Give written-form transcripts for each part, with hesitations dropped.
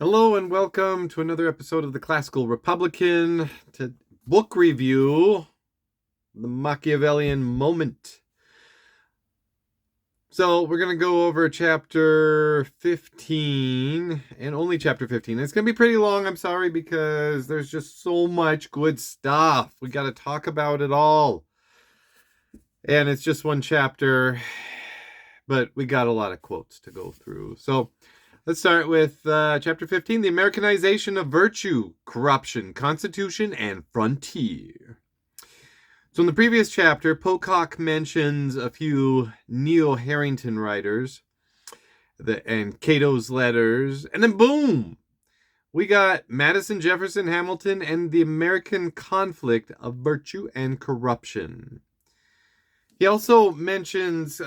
Hello and welcome to another episode of the Classical Republican, to book review, the Machiavellian Moment. So we're going to go over chapter 15, and only chapter 15. It's going to be pretty long, I'm sorry, because there's just so much good stuff. We got to talk about it all. And it's just one chapter, but we got a lot of quotes to go through. So let's start with chapter 15, the Americanization of virtue, corruption, constitution, and frontier. So in the previous chapter, Pocock mentions a few Neo-Harrington writers and Cato's letters, and then boom! We got Madison, Jefferson, Hamilton, and the American conflict of virtue and corruption. He also mentions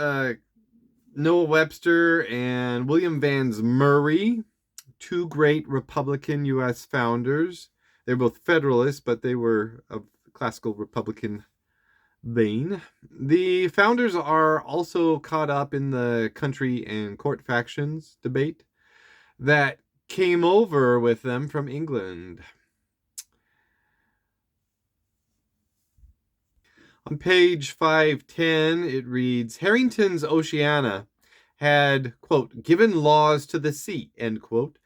Noah Webster and William Vans Murray, two great Republican U.S. founders. They're both Federalists, but they were of classical Republican vein. The founders are also caught up in the country and court factions debate that came over with them from England. On page 510, it reads, Harrington's Oceana had, quote, given laws to the sea, end quote,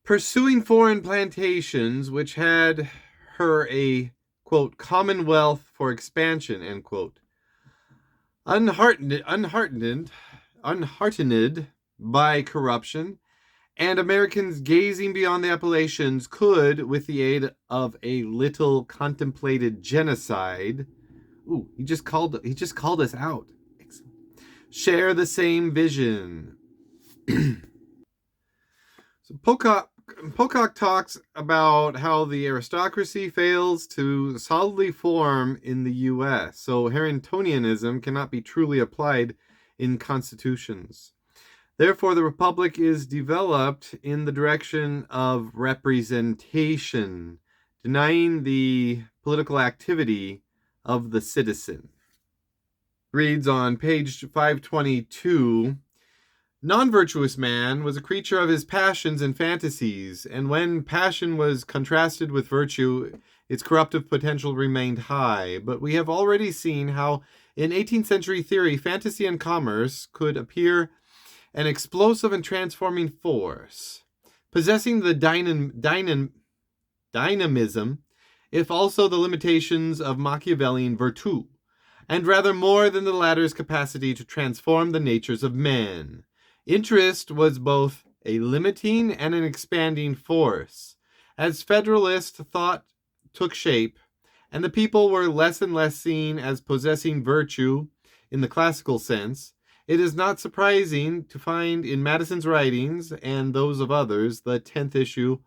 pursuing foreign plantations which had her a, quote, commonwealth for expansion, end quote. Unheartened by corruption, and Americans gazing beyond the Appalachians could, with the aid of a little contemplated genocide, ooh, he just called us out. Excellent. Share the same vision. So Pocock talks about how the aristocracy fails to solidly form in the U.S., so Harringtonianism cannot be truly applied in constitutions. Therefore, the republic is developed in the direction of representation, denying the political activity of the citizen. Reads on page 522, non-virtuous man was a creature of his passions and fantasies, and when passion was contrasted with virtue, its corruptive potential remained high. But we have already seen how, in 18th century theory, fantasy and commerce could appear an explosive and transforming force, possessing the dynamism, if also the limitations of Machiavellian virtue, and rather more than the latter's capacity to transform the natures of men. Interest was both a limiting and an expanding force. As Federalist thought took shape, and the people were less and less seen as possessing virtue in the classical sense, it is not surprising to find in Madison's writings, and those of others, the 10th issue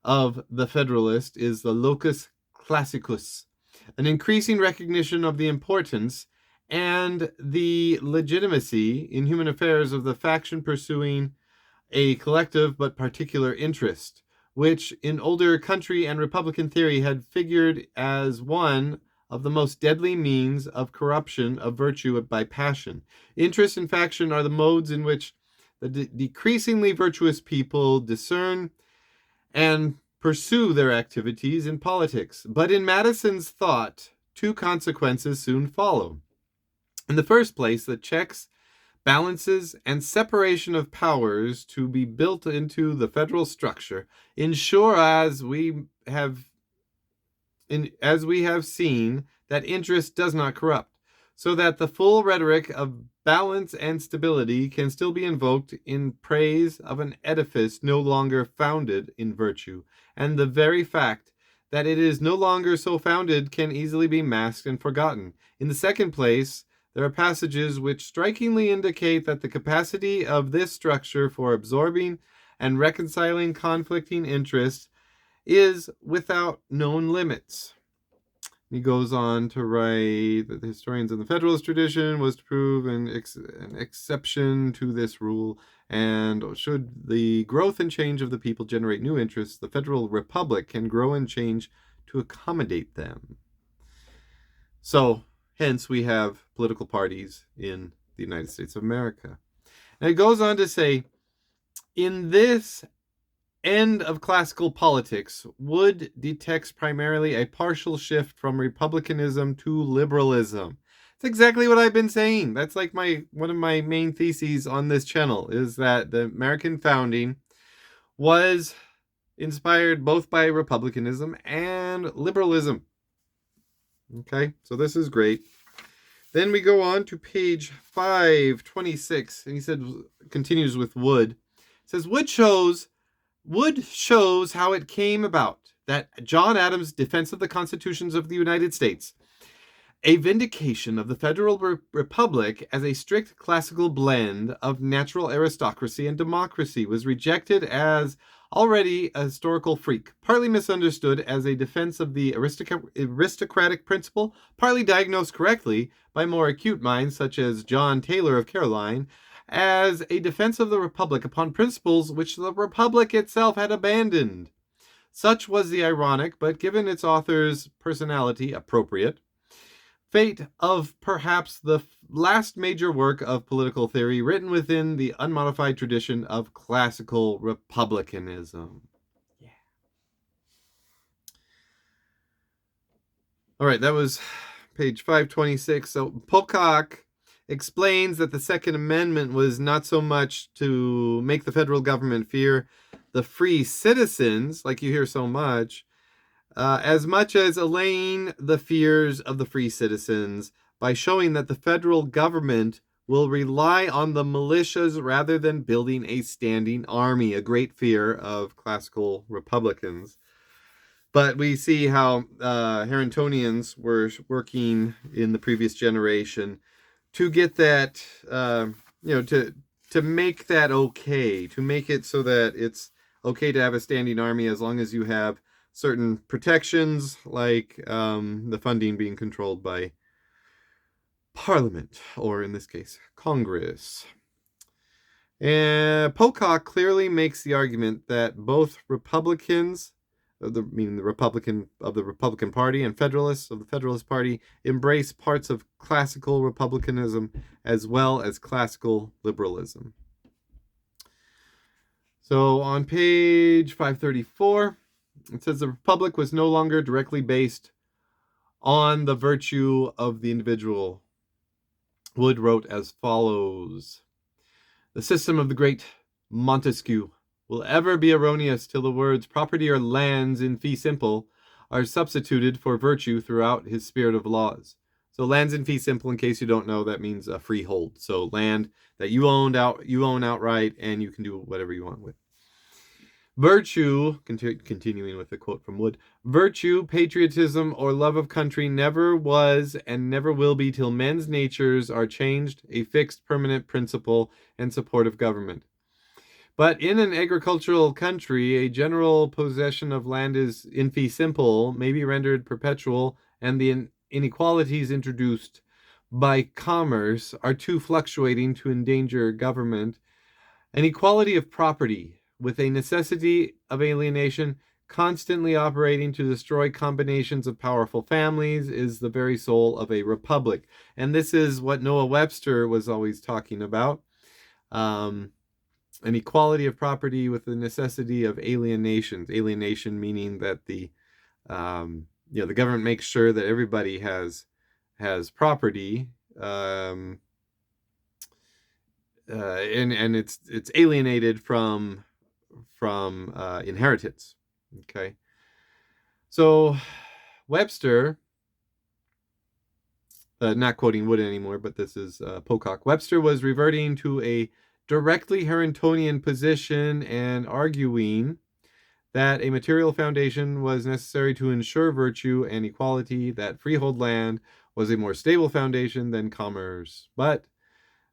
of the Federalist is the Locus Classicus, an increasing recognition of the importance and the legitimacy in human affairs of the faction pursuing a collective but particular interest, which in older country and republican theory had figured as one of the most deadly means of corruption of virtue by passion. Interest and faction are the modes in which the decreasingly virtuous people discern and pursue their activities in politics. But in Madison's thought, two consequences soon follow. In the first place, the checks, balances, and separation of powers to be built into the federal structure ensure, as we have seen, that interest does not corrupt, so that the full rhetoric of balance and stability can still be invoked in praise of an edifice no longer founded in virtue, and the very fact that it is no longer so founded can easily be masked and forgotten. In the second place, there are passages which strikingly indicate that the capacity of this structure for absorbing and reconciling conflicting interests is without known limits. He goes on to write that the historians in the Federalist tradition was to prove an exception to this rule, and should the growth and change of the people generate new interests, the Federal Republic can grow and change to accommodate them. So, hence we have political parties in the United States of America. And it goes on to say, in this end of classical politics, Wood detects primarily a partial shift from republicanism to liberalism. It's exactly what I've been saying. That's like one of my main theses on this channel, is that the American founding was inspired both by republicanism and liberalism. Okay, so this is great. Then we go on to page 526, and he continues with Wood. It says, Wood shows how it came about that John Adams' defense of the constitutions of the United States, a vindication of the federal republic as a strict classical blend of natural aristocracy and democracy, was rejected as already a historical freak, partly misunderstood as a defense of the aristocratic principle, partly diagnosed correctly by more acute minds such as John Taylor of Caroline, as a defense of the republic upon principles which the republic itself had abandoned. Such was the ironic, but given its author's personality, appropriate, fate of perhaps the last major work of political theory written within the unmodified tradition of classical republicanism. Yeah. All right, that was page 526. So Pocock explains that the Second Amendment was not so much to make the federal government fear the free citizens, like you hear so much as allaying the fears of the free citizens by showing that the federal government will rely on the militias rather than building a standing army, a great fear of classical Republicans. But we see how Harringtonians were working in the previous generation to get that, to make that okay, to make it so that it's okay to have a standing army as long as you have certain protections, like the funding being controlled by Parliament, or in this case, Congress. And Pocock clearly makes the argument that both Republicans, meaning the Republican of the Republican Party, and Federalists of the Federalist Party, embrace parts of classical republicanism as well as classical liberalism. So on page 534, it says the republic was no longer directly based on the virtue of the individual. Wood wrote as follows: The system of the great Montesquieu will ever be erroneous till the words property or lands in fee simple are substituted for virtue throughout his spirit of laws. So lands in fee simple, in case you don't know, that means a freehold. So land that you own outright, and you can do whatever you want with. Virtue, continuing with the quote from Wood, virtue, patriotism, or love of country never was and never will be till men's natures are changed, a fixed permanent principle and support of government. But in an agricultural country, a general possession of land is in fee simple, may be rendered perpetual, and the inequalities introduced by commerce are too fluctuating to endanger government. An equality of property, with a necessity of alienation constantly operating to destroy combinations of powerful families, is the very soul of a republic. And this is what Noah Webster was always talking about. An equality of property with the necessity of alienations. Alienation meaning that the government makes sure that everybody has property, and it's alienated from inheritance. Okay, so Webster, not quoting Wood anymore, but this is Pocock. Webster was reverting to a directly Harringtonian position and arguing that a material foundation was necessary to ensure virtue and equality, that freehold land was a more stable foundation than commerce, but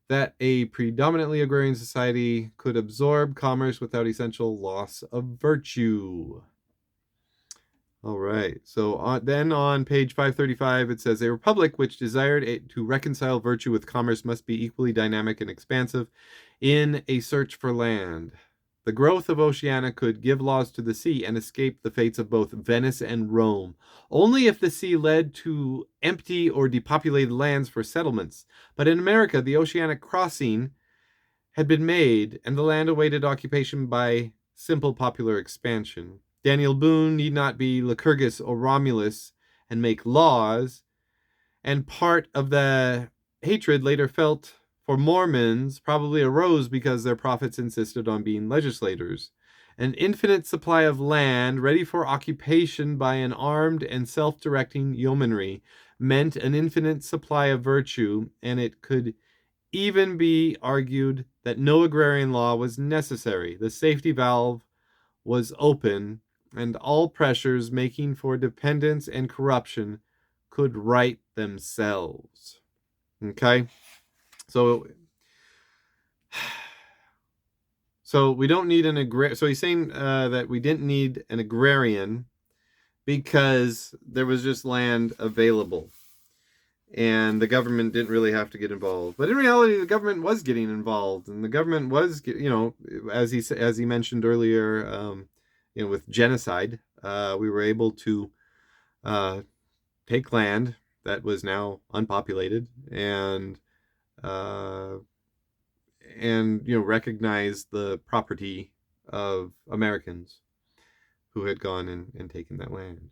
that a predominantly agrarian society could absorb commerce without essential loss of virtue. All right, so then on page 535, it says, a republic which desired to reconcile virtue with commerce must be equally dynamic and expansive in a search for land. The growth of Oceania could give laws to the sea and escape the fates of both Venice and Rome, only if the sea led to empty or depopulated lands for settlements. But in America, the oceanic crossing had been made, and the land awaited occupation by simple popular expansion. Daniel Boone need not be Lycurgus or Romulus and make laws, and part of the hatred later felt for Mormons probably arose because their prophets insisted on being legislators. An infinite supply of land ready for occupation by an armed and self-directing yeomanry meant an infinite supply of virtue, and it could even be argued that no agrarian law was necessary. The safety valve was open, and all pressures making for dependence and corruption could right themselves. Okay? So we don't need an agrarian. So he's saying that we didn't need an agrarian because there was just land available. And the government didn't really have to get involved. But in reality, the government was getting involved. And the government was, as he mentioned earlier, with genocide, we were able to take land that was now unpopulated and recognize the property of Americans who had gone and taken that land.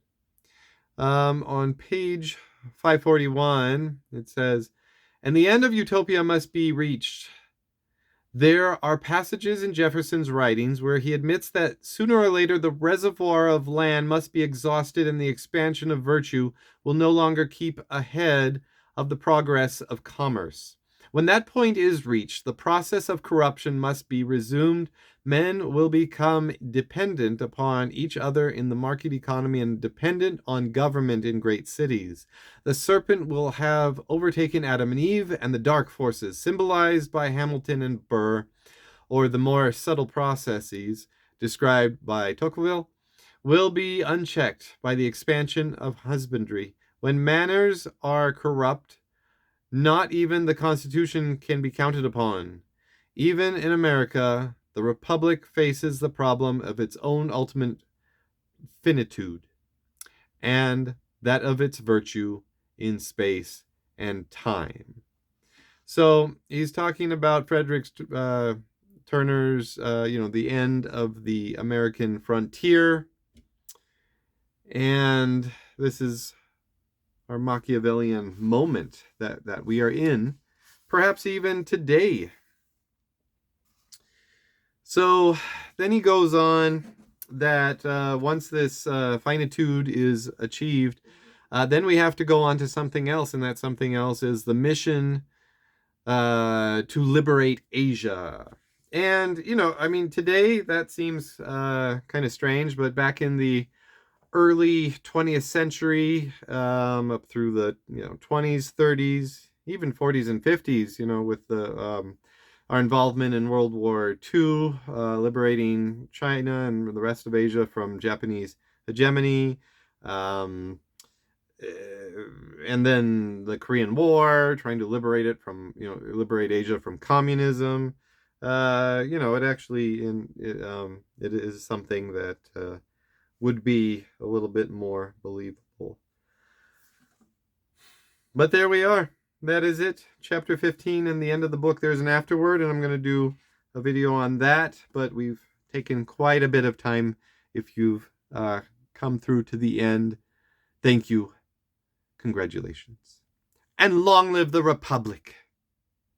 On page 541, it says, "And the end of utopia must be reached. There are passages in Jefferson's writings where he admits that sooner or later the reservoir of land must be exhausted and the expansion of virtue will no longer keep ahead of the progress of commerce. When that point is reached, the process of corruption must be resumed. Men will become dependent upon each other in the market economy and dependent on government in great cities. The serpent will have overtaken Adam and Eve, and the dark forces, symbolized by Hamilton and Burr, or the more subtle processes described by Tocqueville, will be unchecked by the expansion of husbandry. When manners are corrupt, not even the Constitution can be counted upon. Even in America, the Republic faces the problem of its own ultimate finitude and that of its virtue in space and time." So he's talking about Frederick Turner's, the end of the American frontier. And this is our Machiavellian moment that we are in, perhaps even today. So then he goes on that once this finitude is achieved, then we have to go on to something else, and that something else is the mission to liberate Asia. And, today that seems kind of strange, but back in the early 20th century, up through the 20s, 30s, even 40s and 50s, with the our involvement in World War II, liberating China and the rest of Asia from Japanese hegemony, and then the Korean War, trying to liberate Asia from communism. It actually it is something that would be a little bit more believable. But there we are. That is it. Chapter 15 and the end of the book. There's an afterword, and I'm going to do a video on that. But we've taken quite a bit of time. If you've come through to the end, thank you. Congratulations. And long live the Republic.